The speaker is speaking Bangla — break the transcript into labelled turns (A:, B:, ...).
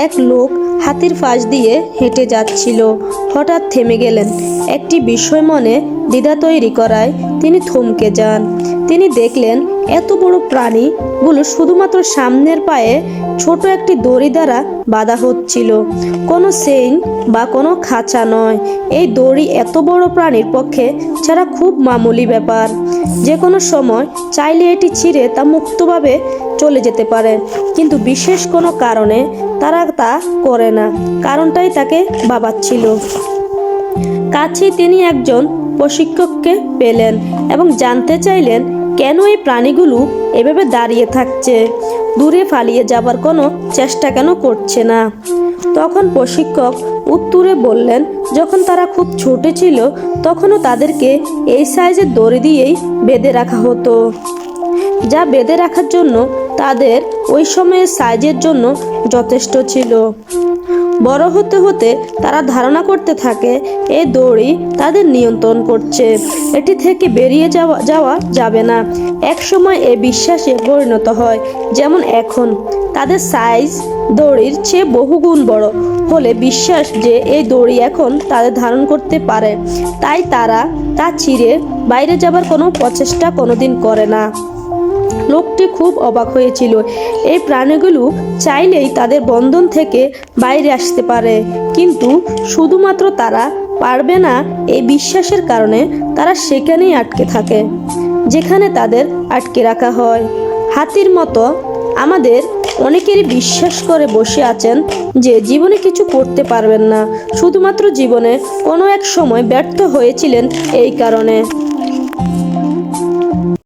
A: এক লোক হাতির ফাঁস দিয়ে হেঁটে যাচ্ছিল। হঠাৎ থেমে গেলেন। একটি বিষয় মনে দ্বিধা তৈরি করায় তিনি থমকে যান। তিনি দেখলেন এত বড় প্রাণীগুলো শুধুমাত্র সামনের পায়ে ছোট একটি দড়ি দ্বারা বাঁধা হচ্ছিল, কোনো চেইন বা কোনো খাঁচা নয়। এই দড়ি এত বড় প্রাণীর পক্ষে ছাড়া খুব মামুলি ব্যাপার। যে কোনো সময় চাইলে এটি ছিঁড়ে তা মুক্তভাবে চলে যেতে পারে, কিন্তু বিশেষ কোনো কারণে তারা তা করে না। কারণটাই তাকে ভাবাচ্ছিল। কাছেই তিনি একজন প্রশিক্ষককে পেলেন এবং জানতে চাইলেন কেন এই প্রাণীগুলো এভাবে দাঁড়িয়ে থাকছে, দূরে পালিয়ে যাবার কোনো চেষ্টা কেন করছে না। তখন প্রশিক্ষক উত্তরে বললেন, যখন তারা খুব ছোট ছিল তখনও তাদেরকে এই সাইজের দড়ি দিয়েই বেঁধে রাখা হতো, যা বেঁধে রাখার জন্য তাদের ওই সময়ের সাইজের জন্য যথেষ্ট ছিল। বড় হতে হতে তারা ধারণা করতে থাকে এই দড়ি তাদের নিয়ন্ত্রণ করছে, এটি থেকে বেরিয়ে যাওয়া যাবে না। এক সময় এই বিশ্বাসে পরিণত হয়, যেমন এখন তাদের সাইজ দড়ির চেয়ে বহুগুণ বড় হলে বিশ্বাস যে এই দড়ি এখন তাদের ধারণ করতে পারে, তাই তারা তা ছিঁড়ে বাইরে যাবার কোনো প্রচেষ্টা কোনোদিন করে না। লোকটি খুব অবাক হয়েছিল। এই প্রাণীগুলো চাইলেই তাদের বন্ধন থেকে বাইরে আসতে পারে, কিন্তু শুধুমাত্র তারা পারবে না। এই বিশ্বাসের কারণে তারা সেখানেই আটকে থাকে যেখানে তাদের আটকে রাখা হয়। হাতির মতো আমাদের অনেকেরই বিশ্বাস করে বসে আছেন যে জীবনে কিছু করতে পারবেন না, শুধুমাত্র জীবনে কোনো এক সময় ব্যর্থ হয়েছিলেন এই কারণে।